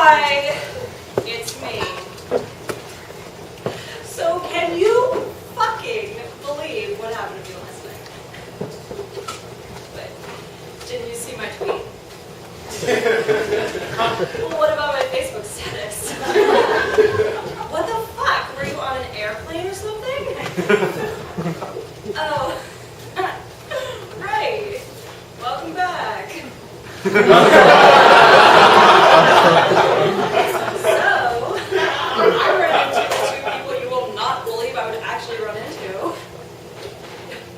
Hi, it's me. So can you fucking believe what happened to me last night? But didn't you see my tweet? Well, what about my Facebook status? What the fuck? Were you on an airplane or something? Oh, right. Welcome back. So, I ran into two people you will not believe I would actually run into.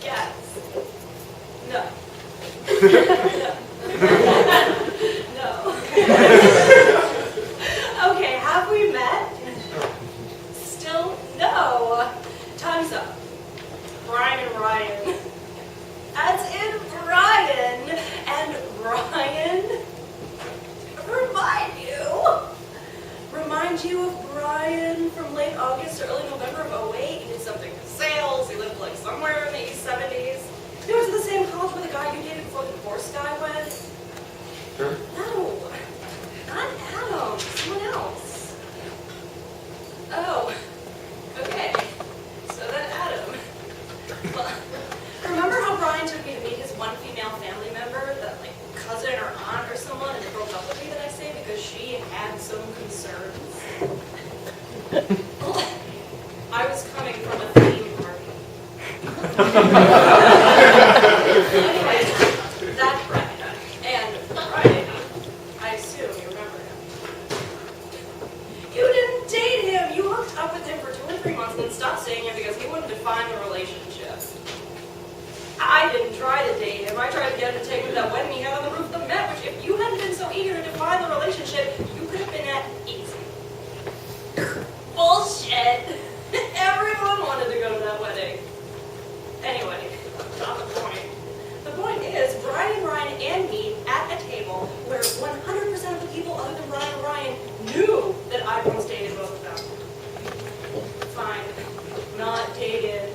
Guess. No. No. Okay, have we met? Still no. Time's up. Brian and Ryan. As in Brian and Ryan. Remind you of Brian from late August or early November of 08. He did something in sales. He lived like somewhere in the East 70s. He went to the same college with the guy you dated before the divorce guy went. Sure. No, not Adam. Someone else. Oh, okay. So then Adam. Well, remember how Brian took me to meet his one female family member, that like cousin or aunt or someone, and they broke up with me the next day because she had some concerns? I was coming from a theme party. Anyway, that's Brian. And Brian, I assume you remember him. You didn't date him. You hooked up with him for 2 or 3 months and then stopped seeing him because he wouldn't define the relationship. I didn't try to date him. I tried to get him to take me to that wedding he had on the roof of the Met, which if you hadn't been so eager to define the relationship, you could have been at easy. Bullshit. Everyone wanted to go to that wedding. Anyway, not the point. The point is, Brian, Ryan, and me at a table where 100% of the people other than Brian and Ryan knew that I once dated both of them. Fine. Not dated.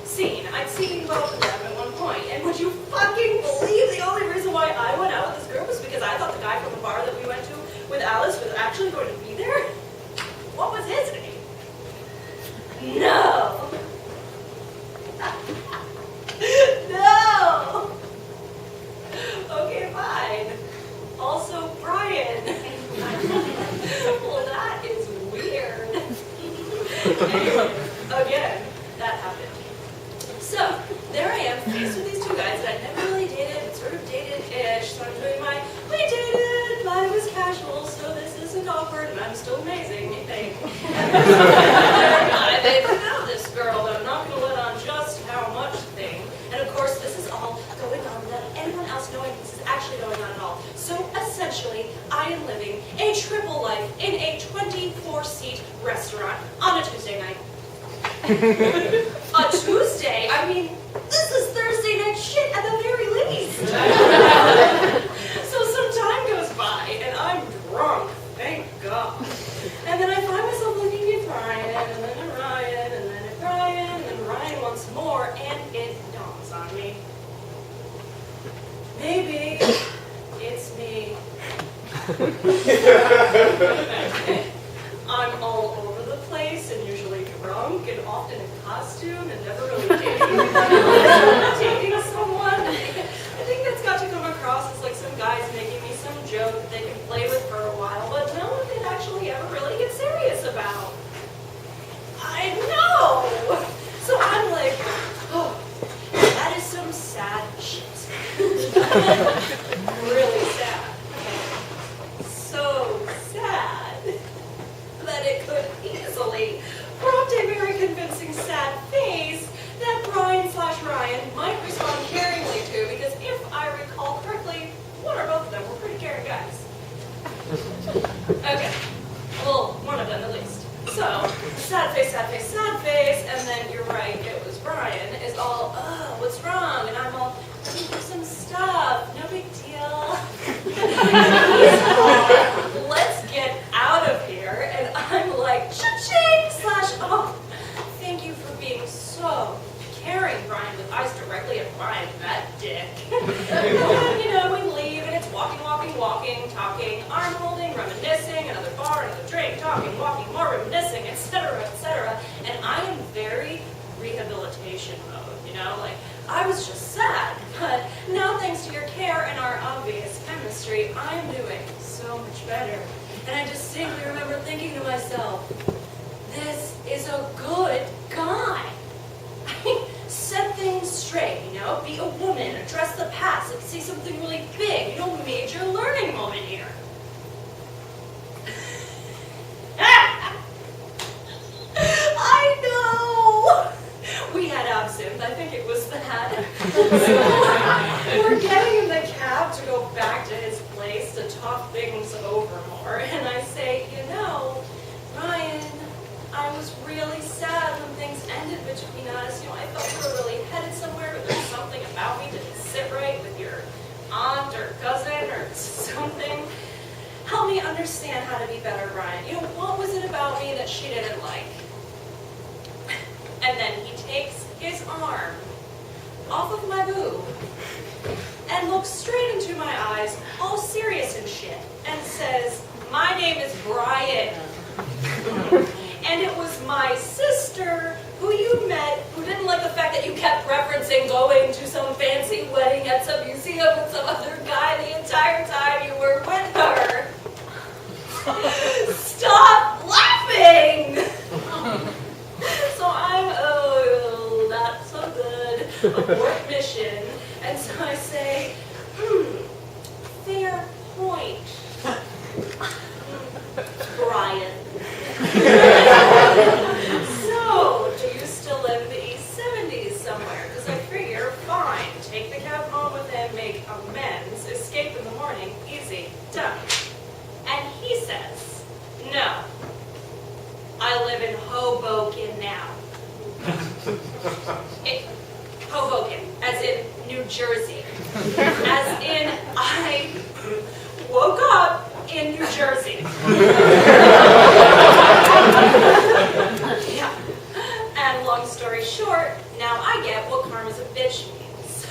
Seen. I'd seen both of them at one point. And would you fucking believe the only reason why I went out with this group was because I thought the guy from the bar that we went to with Alice was actually going to be there? What was his name? No. No. Okay, fine. Also, Brian. Well, that is weird. Anyway, again, that happened. So, there I am, faced with these two guys that I'd never really dated, but sort of dated-ish, so I'm doing my, we dated, but it was casual, so this isn't awkward, and I'm still amazing, I think. I think I know this girl, but I'm not going to let on just how much thing. And of course, this is all going on without anyone else knowing this is actually going on at all. So, essentially, I am living a triple life in a 24-seat restaurant on a Tuesday night. A Tuesday? I mean, this is Thursday night shit at the very least. So some time goes by, and I'm drunk, thank God. And then I find myself looking at Brian, and then at Ryan, and then at Brian, and then Ryan once more, and it dawns on me. Maybe it's me. I'm all over the place, and usually drunk, and often in costume, and never really dating someone. I think that's got to come across as like some guys making me some joke that they can play with for a while, but no one can actually ever really get serious about. I know! So I'm like, oh, that is some sad shit. Really sad. So sad that it could easily prompt a very convincing sad face that Brian/Ryan might respond caringly to, because if I recall correctly, one or both of them were pretty caring guys. Okay. Well, one of them at least. So, sad face, sad face, sad face, and then you're right, it was Brian, is all, oh, what's wrong? And I'm all, looking for some stuff, no big deal. He's all, let's get out of here, and I'm like, cha-ching, / oh, thank you for being so caring, Brian, with eyes directly at Brian, that dick. And, you know, we leave, and it's walking, talking, arm holding, reminiscing, another bar I was just sad. But now, thanks to your care and our obvious chemistry, I'm doing so much better. And I distinctly remember thinking to myself, this is a good guy. I mean, set things straight, you know, be a woman, address the past, like say something really big, you know, major learning moment here. I know! We had absinthe, I think it was that. So we're getting in the cab to go back to his place to talk things over more, and I say, you know, Ryan, I was really sad when things ended between us. You know, I thought we were really headed somewhere, but there's something about me that didn't sit right with your aunt or cousin or something. Help me understand how to be better, Ryan. You know, what was it about me that she didn't like? And then he takes his arm off of my boob and looks straight into my eyes, all serious and shit, and says, my name is Brian. And it was my sister who you met who didn't like the fact that you kept referencing going to some fancy wedding at some museum with some other guy the entire time you were with her. Stop laughing! So I'm, not so good, abort mission. And so I say, fair point, Brian. So, do you still live in the East 70s somewhere? Because I figure, fine, take the cab home with him, make amends, escape in the morning, easy, done. And he says, no, I live in Hoboken now. Hoboken, as in New Jersey. As in, I woke up in New Jersey. Yeah. And long story short, now I get what karma's a bitch means.